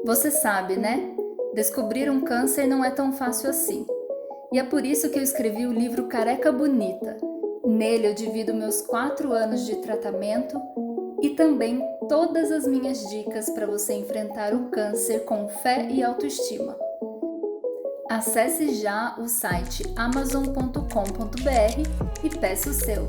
Você sabe, né? Descobrir um câncer não é tão fácil assim. E é por isso que eu escrevi o livro Careca Bonita. Nele eu divido meus 4 anos de tratamento e também todas as minhas dicas para você enfrentar o câncer com fé e autoestima. Acesse já o site amazon.com.br e peça o seu.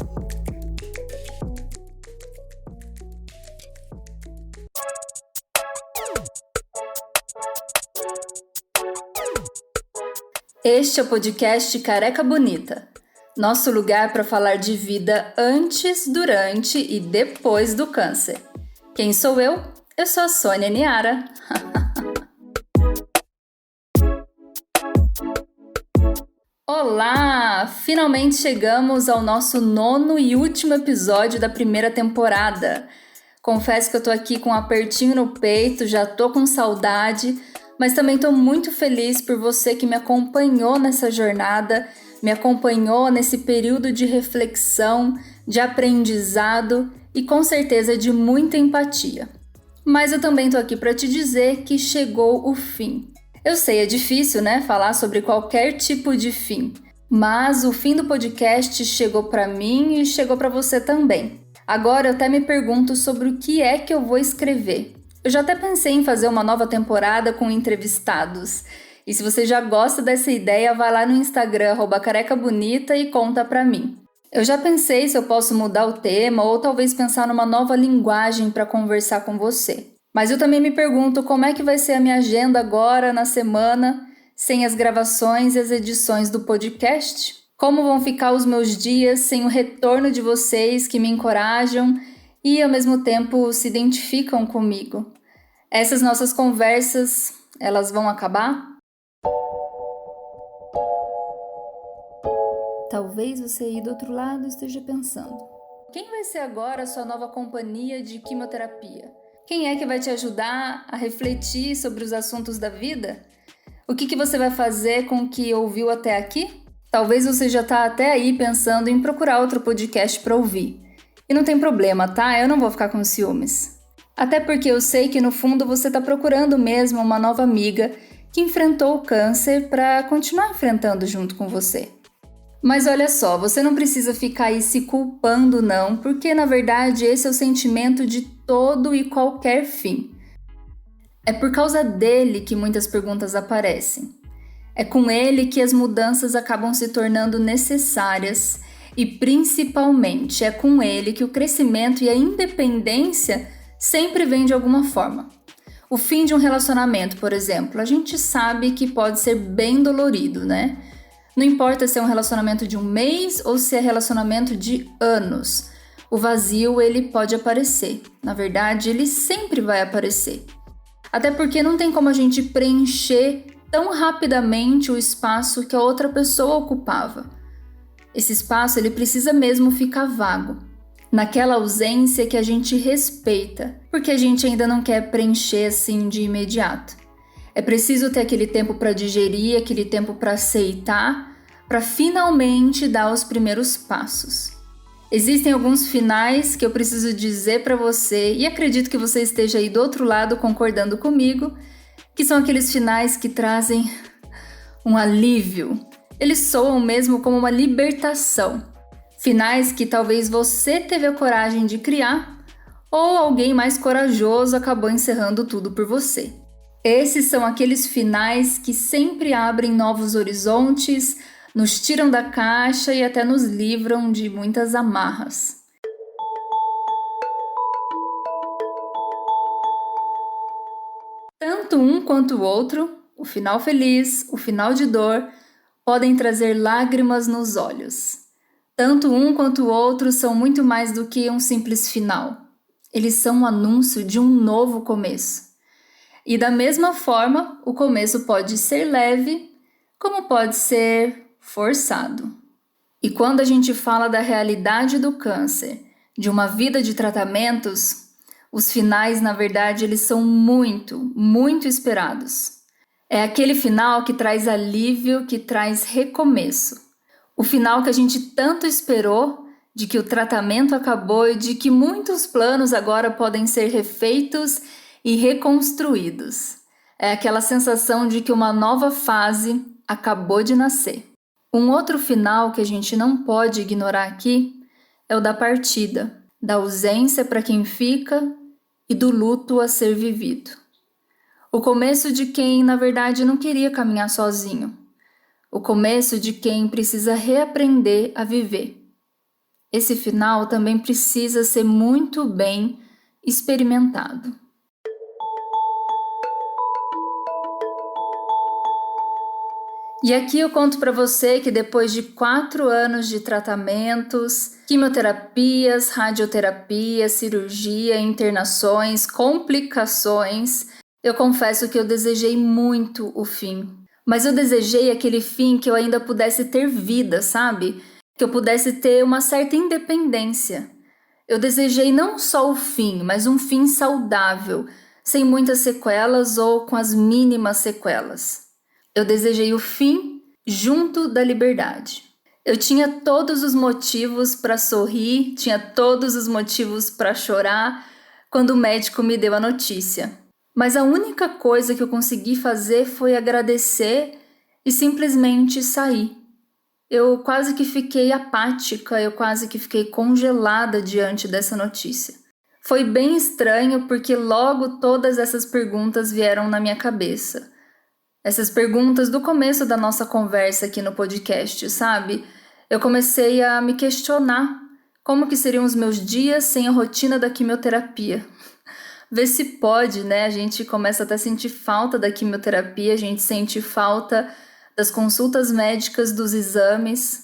Este é o podcast Careca Bonita, nosso lugar para falar de vida antes, durante e depois do câncer. Quem sou eu? Eu sou a Sônia Niara. Olá! Finalmente chegamos ao nosso 9º e último episódio da primeira temporada. Confesso que eu tô aqui com um apertinho no peito, já tô com saudade, mas também tô muito feliz por você que me acompanhou nessa jornada, me acompanhou nesse período de reflexão, de aprendizado e com certeza de muita empatia. Mas eu também tô aqui para te dizer que chegou o fim. Eu sei, é difícil, né, falar sobre qualquer tipo de fim, mas o fim do podcast chegou para mim e chegou para você também. Agora eu até me pergunto sobre o que é que eu vou escrever. Eu já até pensei em fazer uma nova temporada com entrevistados. E se você já gosta dessa ideia, vai lá no Instagram @carecabonita e conta pra mim. Eu já pensei se eu posso mudar o tema ou talvez pensar numa nova linguagem para conversar com você. Mas eu também me pergunto como é que vai ser a minha agenda agora na semana, sem as gravações e as edições do podcast? Como vão ficar os meus dias sem o retorno de vocês que me encorajam e ao mesmo tempo se identificam comigo? Essas nossas conversas, elas vão acabar? Talvez você aí do outro lado esteja pensando: quem vai ser agora a sua nova companhia de quimioterapia? Quem é que vai te ajudar a refletir sobre os assuntos da vida? O que você vai fazer com o que ouviu até aqui? Talvez você já está até aí pensando em procurar outro podcast para ouvir. E não tem problema, tá? Eu não vou ficar com ciúmes. Até porque eu sei que no fundo você está procurando mesmo uma nova amiga que enfrentou o câncer para continuar enfrentando junto com você. Mas olha só, você não precisa ficar aí se culpando não, porque na verdade esse é o sentimento de todo e qualquer fim. É por causa dele que muitas perguntas aparecem. É com ele que as mudanças acabam se tornando necessárias e principalmente é com ele que o crescimento e a independência sempre vêm de alguma forma. O fim de um relacionamento, por exemplo, a gente sabe que pode ser bem dolorido, né? Não importa se é um relacionamento de um mês ou se é relacionamento de anos. O vazio, ele pode aparecer. Na verdade, ele sempre vai aparecer. Até porque não tem como a gente preencher tão rapidamente o espaço que a outra pessoa ocupava. Esse espaço, ele precisa mesmo ficar vago. Naquela ausência que a gente respeita, porque a gente ainda não quer preencher assim de imediato. É preciso ter aquele tempo para digerir, aquele tempo para aceitar, para finalmente dar os primeiros passos. Existem alguns finais que eu preciso dizer para você, e acredito que você esteja aí do outro lado concordando comigo, que são aqueles finais que trazem um alívio. Eles soam mesmo como uma libertação. Finais que talvez você teve a coragem de criar, ou alguém mais corajoso acabou encerrando tudo por você. Esses são aqueles finais que sempre abrem novos horizontes, nos tiram da caixa e até nos livram de muitas amarras. Tanto um quanto o outro, o final feliz, o final de dor, podem trazer lágrimas nos olhos. Tanto um quanto o outro são muito mais do que um simples final. Eles são um anúncio de um novo começo. E da mesma forma, o começo pode ser leve, como pode ser forçado. E quando a gente fala da realidade do câncer, de uma vida de tratamentos, os finais, na verdade, eles são muito, muito esperados. É aquele final que traz alívio, que traz recomeço. O final que a gente tanto esperou, de que o tratamento acabou e de que muitos planos agora podem ser refeitos e reconstruídos. É aquela sensação de que uma nova fase acabou de nascer. Um outro final que a gente não pode ignorar aqui é o da partida, da ausência para quem fica e do luto a ser vivido. O começo de quem, na verdade, não queria caminhar sozinho. O começo de quem precisa reaprender a viver. Esse final também precisa ser muito bem experimentado. E aqui eu conto para você que depois de 4 anos de tratamentos, quimioterapias, radioterapia, cirurgia, internações, complicações, eu confesso que eu desejei muito o fim. Mas eu desejei aquele fim que eu ainda pudesse ter vida, sabe? Que eu pudesse ter uma certa independência. Eu desejei não só o fim, mas um fim saudável, sem muitas sequelas ou com as mínimas sequelas. Eu desejei o fim junto da liberdade. Eu tinha todos os motivos para sorrir, tinha todos os motivos para chorar quando o médico me deu a notícia. Mas a única coisa que eu consegui fazer foi agradecer e simplesmente sair. Eu quase que fiquei apática, eu quase que fiquei congelada diante dessa notícia. Foi bem estranho porque logo todas essas perguntas vieram na minha cabeça. Essas perguntas do começo da nossa conversa aqui no podcast, sabe? Eu comecei a me questionar como que seriam os meus dias sem a rotina da quimioterapia. Vê se pode, né? A gente começa até a sentir falta da quimioterapia, a gente sente falta das consultas médicas, dos exames.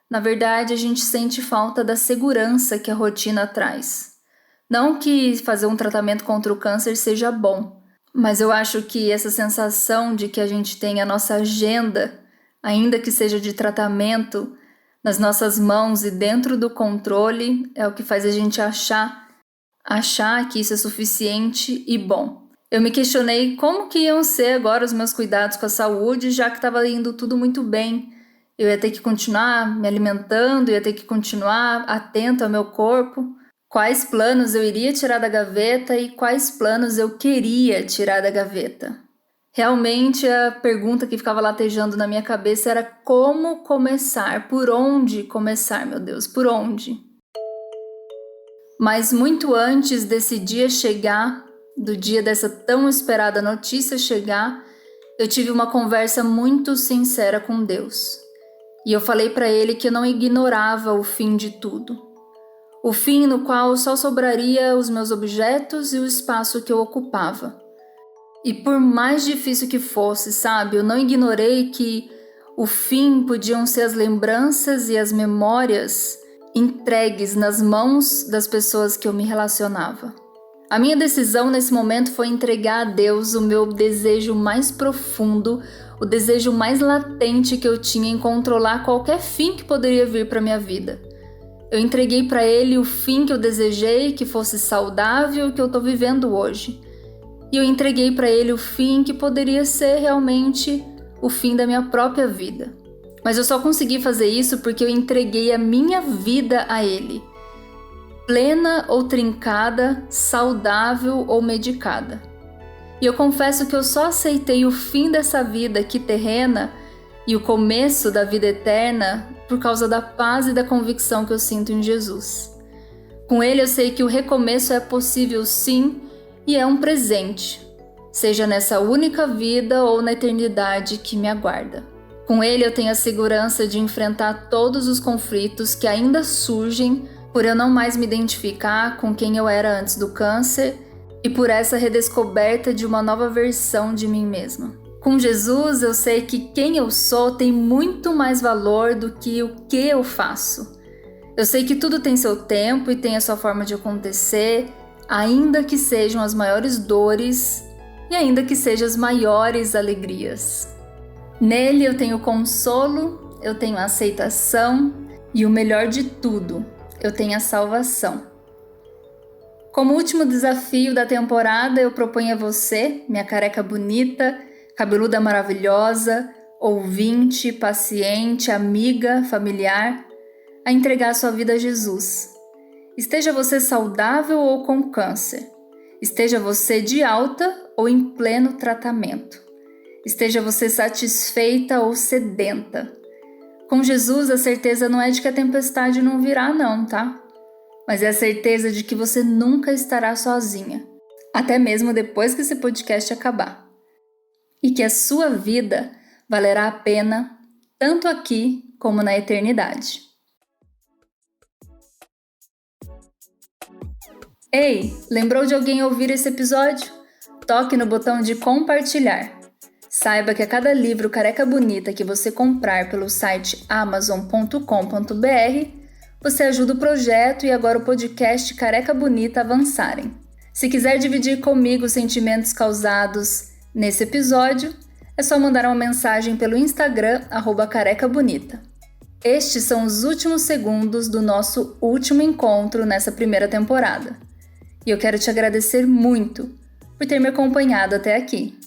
Na verdade, a gente sente falta da segurança que a rotina traz. Não que fazer um tratamento contra o câncer seja bom, mas eu acho que essa sensação de que a gente tem a nossa agenda, ainda que seja de tratamento, nas nossas mãos e dentro do controle, é o que faz a gente achar que isso é suficiente e bom. Eu me questionei como que iam ser agora os meus cuidados com a saúde, já que estava indo tudo muito bem. Eu ia ter que continuar me alimentando, ia ter que continuar atento ao meu corpo. Quais planos eu iria tirar da gaveta e quais planos eu queria tirar da gaveta. Realmente a pergunta que ficava latejando na minha cabeça era como começar, por onde começar, meu Deus, por onde? Mas muito antes desse dia chegar, do dia dessa tão esperada notícia chegar, eu tive uma conversa muito sincera com Deus. E eu falei para Ele que eu não ignorava o fim de tudo. O fim no qual só sobraria os meus objetos e o espaço que eu ocupava. E por mais difícil que fosse, sabe, eu não ignorei que o fim podiam ser as lembranças e as memórias entregues nas mãos das pessoas que eu me relacionava. A minha decisão nesse momento foi entregar a Deus o meu desejo mais profundo, o desejo mais latente que eu tinha em controlar qualquer fim que poderia vir para minha vida. Eu entreguei para Ele o fim que eu desejei, que fosse saudável, que eu estou vivendo hoje. E eu entreguei para Ele o fim que poderia ser realmente o fim da minha própria vida. Mas eu só consegui fazer isso porque eu entreguei a minha vida a Ele. Plena ou trincada, saudável ou medicada. E eu confesso que eu só aceitei o fim dessa vida aqui terrena e o começo da vida eterna por causa da paz e da convicção que eu sinto em Jesus. Com Ele eu sei que o recomeço é possível sim e é um presente, seja nessa única vida ou na eternidade que me aguarda. Com Ele eu tenho a segurança de enfrentar todos os conflitos que ainda surgem por eu não mais me identificar com quem eu era antes do câncer e por essa redescoberta de uma nova versão de mim mesma. Com Jesus eu sei que quem eu sou tem muito mais valor do que o que eu faço. Eu sei que tudo tem seu tempo e tem a sua forma de acontecer, ainda que sejam as maiores dores e ainda que sejam as maiores alegrias. Nele eu tenho consolo, eu tenho aceitação e o melhor de tudo, eu tenho a salvação. Como último desafio da temporada, eu proponho a você, minha careca bonita, cabeluda maravilhosa, ouvinte, paciente, amiga, familiar, a entregar sua vida a Jesus. Esteja você saudável ou com câncer, esteja você de alta ou em pleno tratamento. Esteja você satisfeita ou sedenta. Com Jesus, a certeza não é de que a tempestade não virá, não, tá? Mas é a certeza de que você nunca estará sozinha, até mesmo depois que esse podcast acabar. E que a sua vida valerá a pena, tanto aqui como na eternidade. Ei, lembrou de alguém ouvir esse episódio? Toque no botão de compartilhar. Saiba que a cada livro Careca Bonita que você comprar pelo site amazon.com.br, você ajuda o projeto e agora o podcast Careca Bonita a avançarem. Se quiser dividir comigo os sentimentos causados nesse episódio, é só mandar uma mensagem pelo Instagram @carecabonita. Estes são os últimos segundos do nosso último encontro nessa primeira temporada. E eu quero te agradecer muito por ter me acompanhado até aqui.